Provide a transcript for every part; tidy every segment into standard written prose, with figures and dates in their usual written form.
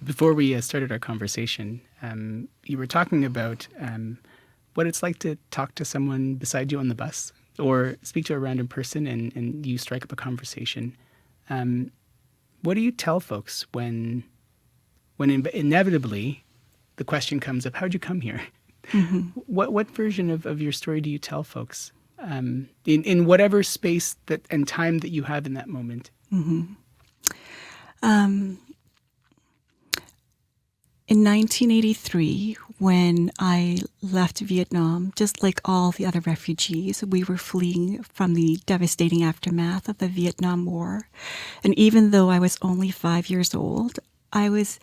Before we started our conversation, you were talking about what it's like to talk to someone beside you on the bus or speak to a random person and you strike up a conversation. What do you tell folks when inevitably the question comes up, how'd you come here? Mm-hmm. What version of your story do you tell folks in whatever space that and time that you have in that moment? Mm-hmm. In 1983, when I left Vietnam, just like all the other refugees, we were fleeing from the devastating aftermath of the Vietnam War. And even though I was only 5 years old, I was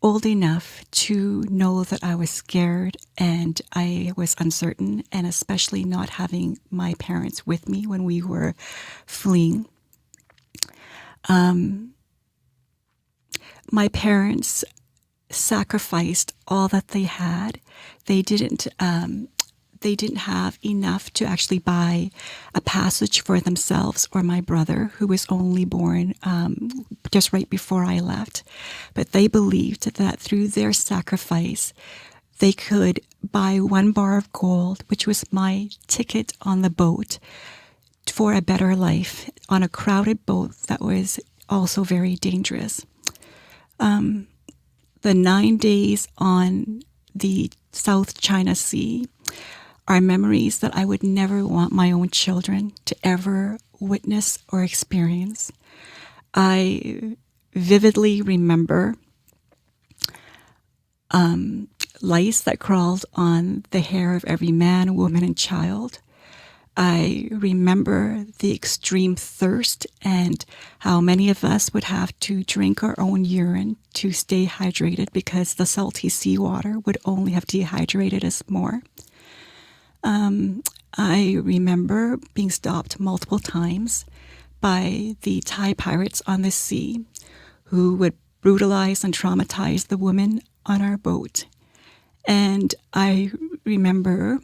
old enough to know that I was scared and I was uncertain, and especially not having my parents with me when we were fleeing. My parents sacrificed all that they had. They didn't have enough to actually buy a passage for themselves or my brother, who was only born just right before I left. But they believed that through their sacrifice, they could buy 1 bar of gold, which was my ticket on the boat for a better life on a crowded boat that was also very dangerous. The 9 days on the South China Sea are memories that I would never want my own children to ever witness or experience. I vividly remember lice that crawled on the hair of every man, woman, and child. I remember the extreme thirst and how many of us would have to drink our own urine to stay hydrated because the salty seawater would only have dehydrated us more. I remember being stopped multiple times by the Thai pirates on the sea who would brutalize and traumatize the women on our boat. And I remember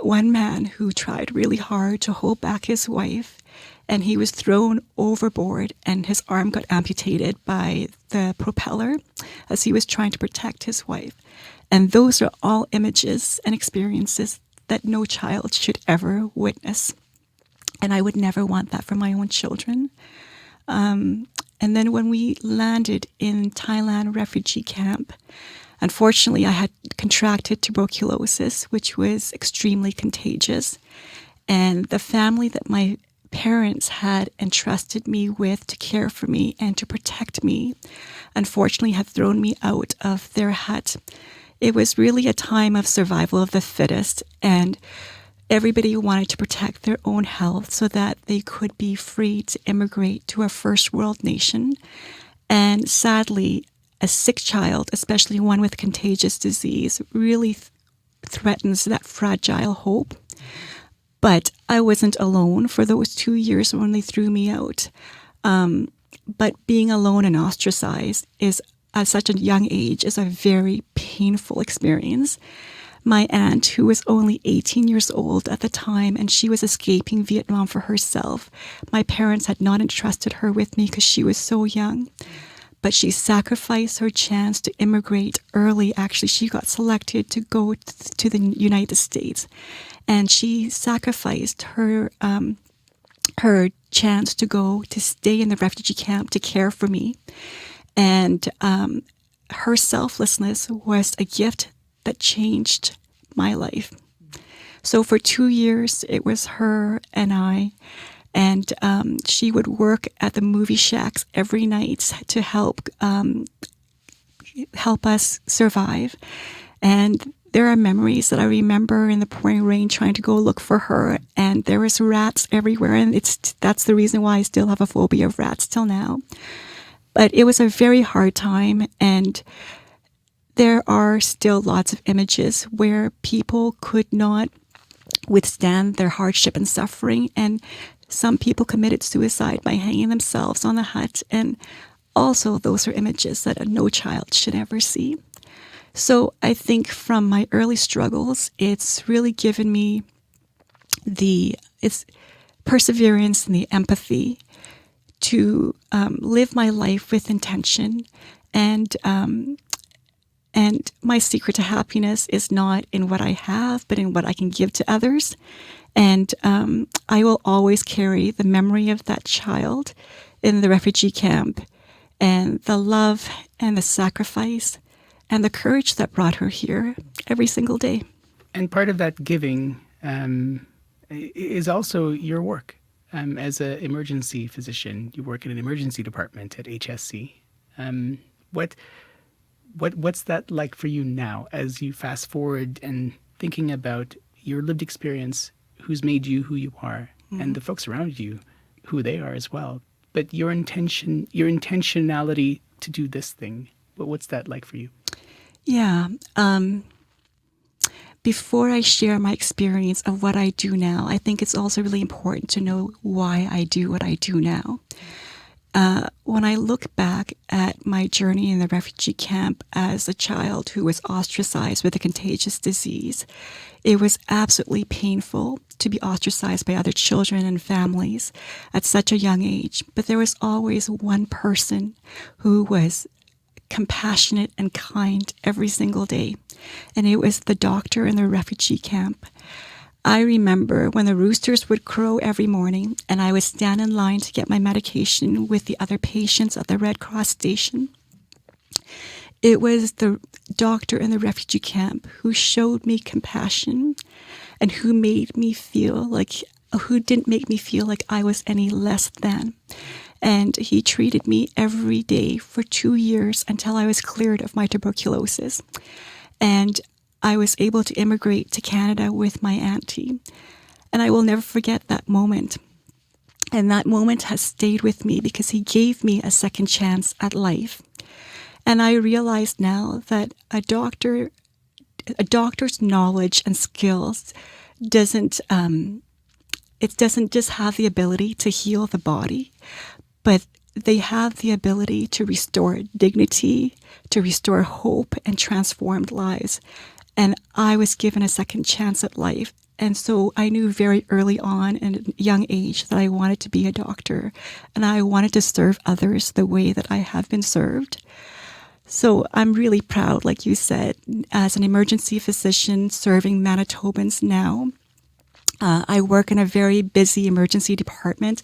one man who tried really hard to hold back his wife, and he was thrown overboard and his arm got amputated by the propeller as he was trying to protect his wife. And those are all images and experiences that no child should ever witness. And I would never want that for my own children. And then when we landed in Thailand refugee camp, unfortunately, I had contracted tuberculosis, which was extremely contagious. And the family that my parents had entrusted me with to care for me and to protect me, unfortunately, had thrown me out of their hut. It was really a time of survival of the fittest, and everybody wanted to protect their own health so that they could be free to immigrate to a first world nation. And sadly, a sick child, especially one with contagious disease, really threatens that fragile hope. But I wasn't alone for those 2 years when they threw me out. But being alone and ostracized is, at such a young age, is a very painful experience. My aunt, who was only 18 years old at the time, and she was escaping Vietnam for herself, my parents had not entrusted her with me because she was so young. But she sacrificed her chance to immigrate early. Actually, she got selected to go to the United States. And she sacrificed her chance to go to stay in the refugee camp to care for me. And her selflessness was a gift that changed my life. So for 2 years, it was her and I. And she would work at the movie shacks every night to help us survive. And there are memories that I remember in the pouring rain trying to go look for her, and there was rats everywhere. And that's the reason why I still have a phobia of rats till now. But it was a very hard time, and there are still lots of images where people could not withstand their hardship and suffering, and some people committed suicide by hanging themselves on the hut, and also those are images that no child should ever see. So I think from my early struggles, it's really given me it's perseverance and the empathy to live my life with intention. And my secret to happiness is not in what I have, but in what I can give to others. And I will always carry the memory of that child in the refugee camp, and the love and the sacrifice and the courage that brought her here every single day. And part of that giving is also your work. As an emergency physician, you work in an emergency department at HSC. What's that like for you now as you fast forward and thinking about your lived experience, who's made you who you are, and the folks around you, who they are as well. But your intentionality to do this thing, what's that like for you? Yeah. Before I share my experience of what I do now, I think it's also really important to know why I do what I do now. When I look back at my journey in the refugee camp as a child who was ostracized with a contagious disease, it was absolutely painful to be ostracized by other children and families at such a young age. But there was always one person who was compassionate and kind every single day, and it was the doctor in the refugee camp. I remember when the roosters would crow every morning and I would stand in line to get my medication with the other patients at the Red Cross station. It was the doctor in the refugee camp who showed me compassion and who didn't make me feel like I was any less than. And he treated me every day for 2 years until I was cleared of my tuberculosis. And I was able to immigrate to Canada with my auntie. And I will never forget that moment. And that moment has stayed with me because he gave me a second chance at life. And I realize now that a doctor's knowledge and skills doesn't just have the ability to heal the body, but they have the ability to restore dignity, to restore hope, and transformed lives. And I was given a second chance at life. And so I knew very early on in a young age that I wanted to be a doctor, and I wanted to serve others the way that I have been served. So I'm really proud, like you said, as an emergency physician serving Manitobans now. I work in a very busy emergency department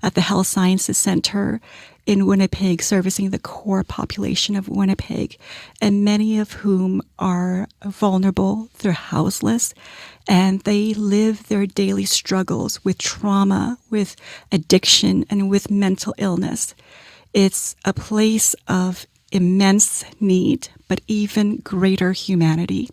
at the Health Sciences Center in Winnipeg, servicing the core population of Winnipeg, and many of whom are vulnerable, they're houseless, and they live their daily struggles with trauma, with addiction, and with mental illness. It's a place of immense need, but even greater humanity.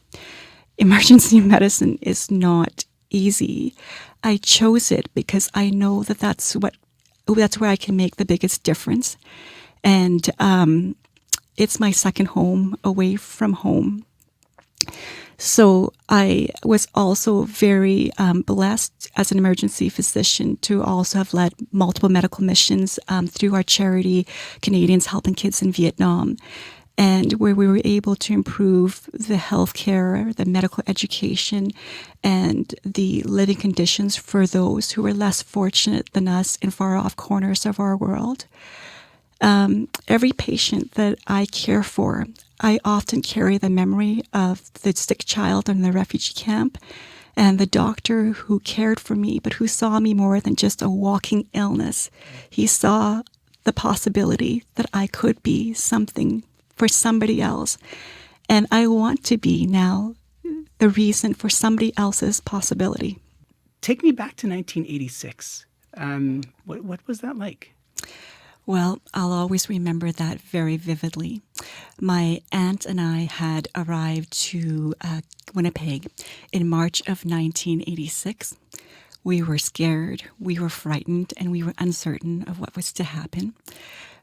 Emergency medicine is not easy. I chose it because I know that that's where I can make the biggest difference. And it's my second home away from home. So I was also very blessed as an emergency physician to also have led multiple medical missions through our charity, Canadians Helping Kids in Vietnam, and where we were able to improve the healthcare, the medical education, and the living conditions for those who were less fortunate than us in far-off corners of our world. Every patient that I care for, I often carry the memory of the sick child in the refugee camp and the doctor who cared for me, but who saw me more than just a walking illness. He saw the possibility that I could be something for somebody else. And I want to be now the reason for somebody else's possibility. Take me back to 1986. What was that like? Well, I'll always remember that very vividly. My aunt and I had arrived to Winnipeg in March of 1986. We were scared, we were frightened, and we were uncertain of what was to happen.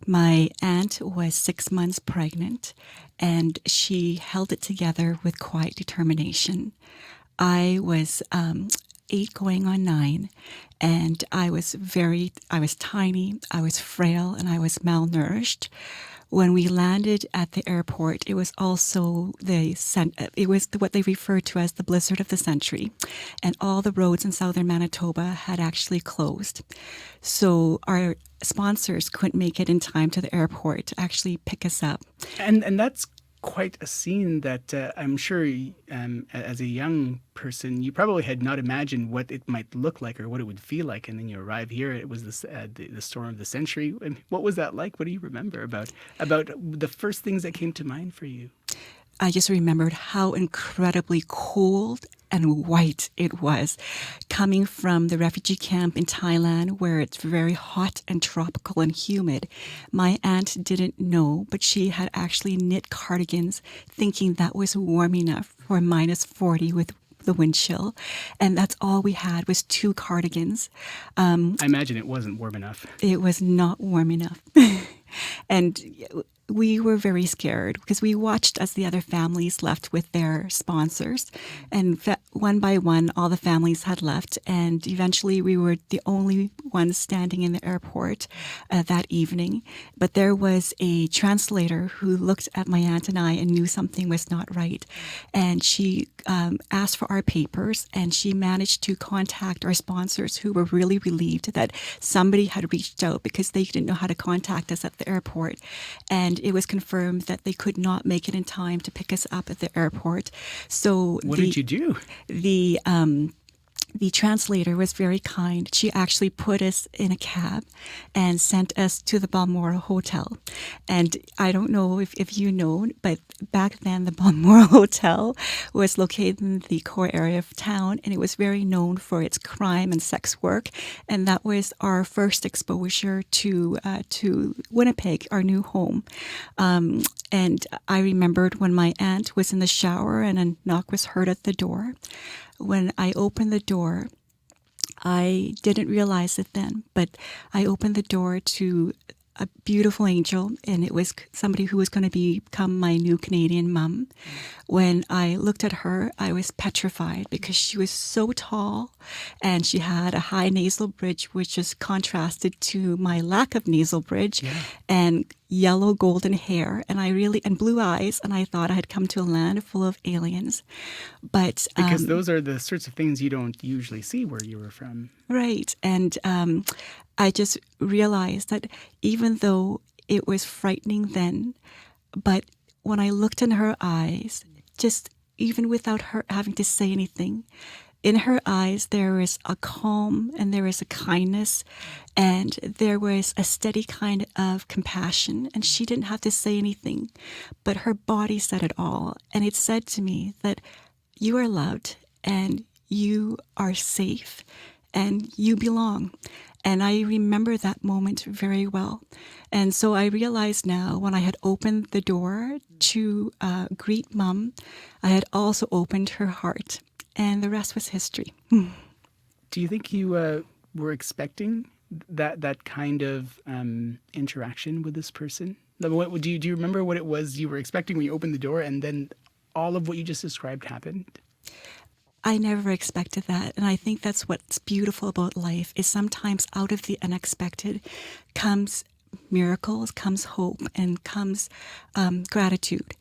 My aunt was 6 months pregnant, and she held it together with quiet determination. I was 8 going on 9, and I was tiny, I was frail, and I was malnourished. When we landed at the airport, it was also it was what they referred to as the blizzard of the century, and all the roads in southern Manitoba had actually closed. So our sponsors couldn't make it in time to the airport to actually pick us up. And that's quite a scene that I'm sure, as a young person, you probably had not imagined what it might look like or what it would feel like. And then you arrive here. It was the storm of the century. And what was that like? What do you remember about the first things that came to mind for you? I just remembered how incredibly cold and white it was, coming from the refugee camp in Thailand where it's very hot and tropical and humid. My aunt didn't know, but she had actually knit cardigans thinking that was warm enough for -40 with the wind chill. And that's all we had was 2 cardigans. I imagine it wasn't warm enough. It was not warm enough. And we were very scared because we watched as the other families left with their sponsors. And one by one, all the families had left. And eventually we were the only ones standing in the airport that evening. But there was a translator who looked at my aunt and I and knew something was not right. And she asked for our papers, and she managed to contact our sponsors, who were really relieved that somebody had reached out because they didn't know how to contact us at the airport. And it was confirmed that they could not make it in time to pick us up at the airport. So what did you do? The translator was very kind. She actually put us in a cab and sent us to the Balmoral Hotel. And I don't know if you know, but back then the Balmoral Hotel was located in the core area of town, and it was very known for its crime and sex work. And that was our first exposure to Winnipeg, our new home. And I remembered when my aunt was in the shower and a knock was heard at the door. When I opened the door, I didn't realize it then, but I opened the door to a beautiful angel, and it was somebody who was going to become my new Canadian mom. When I looked at her, I was petrified because she was so tall, and she had a high nasal bridge, which just contrasted to my lack of nasal bridge, and yellow golden hair, and blue eyes, and I thought I had come to a land full of aliens. But because those are the sorts of things you don't usually see where you were from. Right. And I just realized that even though it was frightening then, but when I looked in her eyes, just even without her having to say anything, in her eyes there was a calm and there was a kindness and there was a steady kind of compassion, and she didn't have to say anything, but her body said it all. And it said to me that you are loved and you are safe and you belong. And I remember that moment very well. And so I realized now, when I had opened the door to greet Mom, I had also opened her heart. And the rest was history. Do you think you were expecting that kind of interaction with this person? Do you remember what it was you were expecting when you opened the door, and then all of what you just described happened? I never expected that. And I think that's what's beautiful about life, is sometimes out of the unexpected comes miracles, comes hope, and comes gratitude.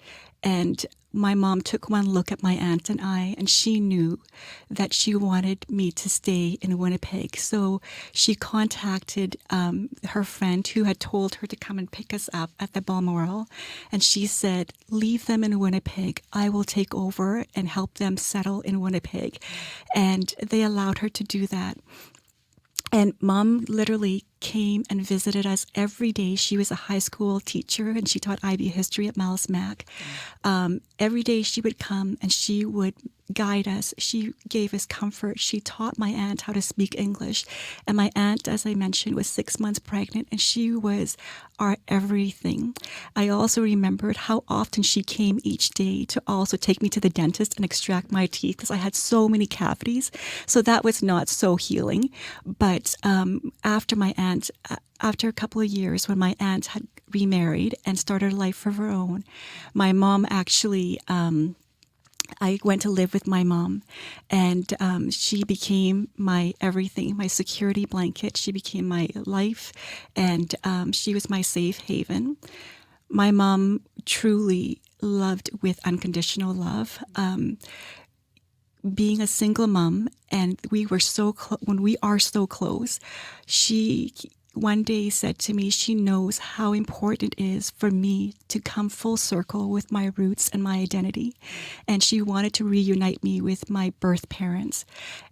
And my mom took one look at my aunt and I, and she knew that she wanted me to stay in Winnipeg. So she contacted her friend who had told her to come and pick us up at the Balmoral. And she said, leave them in Winnipeg. I will take over and help them settle in Winnipeg. And they allowed her to do that. And Mom literally came and visited us every day. She was a high school teacher, and she taught IB history at Mallis Mac. Every day she would come and she would guide us. She gave us comfort. She taught my aunt how to speak English. And my aunt, as I mentioned, was 6 months pregnant, and she was our everything. I also remembered how often she came each day to also take me to the dentist and extract my teeth, because I had so many cavities. So that was not so healing. But after a couple of years, when my aunt had remarried and started a life of her own, my mom actually, I went to live with my mom, and she became my everything, my security blanket. She became my life, and she was my safe haven. My mom truly loved with unconditional love. Being a single mom, and we were when we are so close, she one day said to me she knows how important it is for me to come full circle with my roots and my identity. And she wanted to reunite me with my birth parents.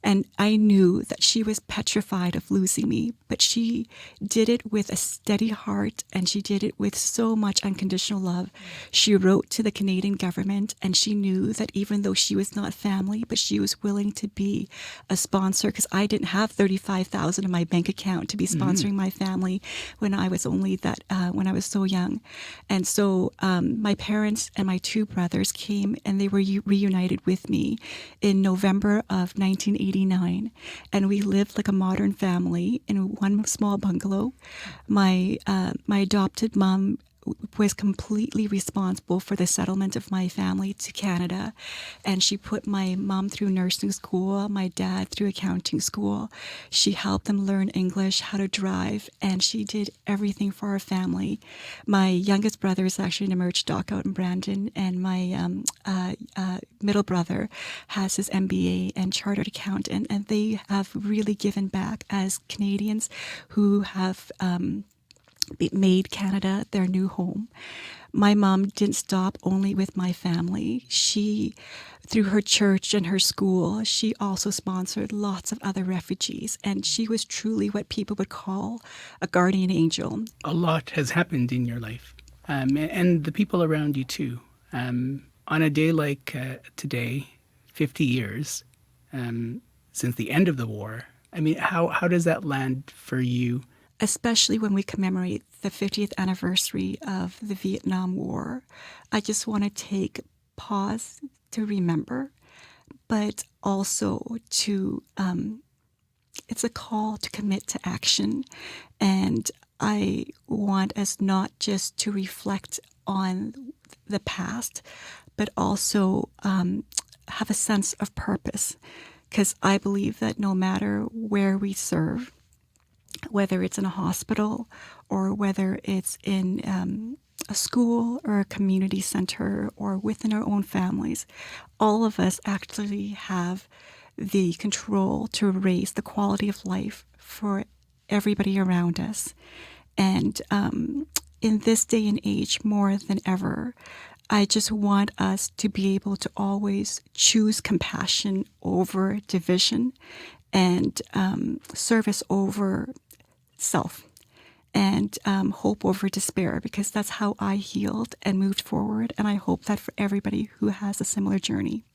And I knew that she was petrified of losing me, but she did it with a steady heart, and she did it with so much unconditional love. She wrote to the Canadian government, and she knew that even though she was not family, but she was willing to be a sponsor, because I didn't have $35,000 in my bank account to be sponsoring my family when I was when I was so young. And so my parents and my two brothers came, and they were reunited with me in November of 1989. And we lived like a modern family in one small bungalow. My adopted mom was completely responsible for the settlement of my family to Canada. And she put my mom through nursing school, my dad through accounting school. She helped them learn English, how to drive, and she did everything for our family. My youngest brother is actually an emerge doc out in Brandon, and my middle brother has his MBA and chartered accountant, and they have really given back as Canadians who have made Canada their new home. My mom didn't stop only with my family. She, through her church and her school, she also sponsored lots of other refugees, and she was truly what people would call a guardian angel. A lot has happened in your life, and the people around you too. On a day like today, 50 years since the end of the war, I mean, how does that land for you? Especially when we commemorate the 50th anniversary of the Vietnam War, I just want to take pause to remember, but also to, it's a call to commit to action. And I want us not just to reflect on the past, but also have a sense of purpose. Because I believe that no matter where we serve, whether it's in a hospital or whether it's in a school or a community center or within our own families, all of us actually have the control to raise the quality of life for everybody around us. And in this day and age, more than ever, I just want us to be able to always choose compassion over division, and service over self, and hope over despair, because that's how I healed and moved forward. And I hope that for everybody who has a similar journey.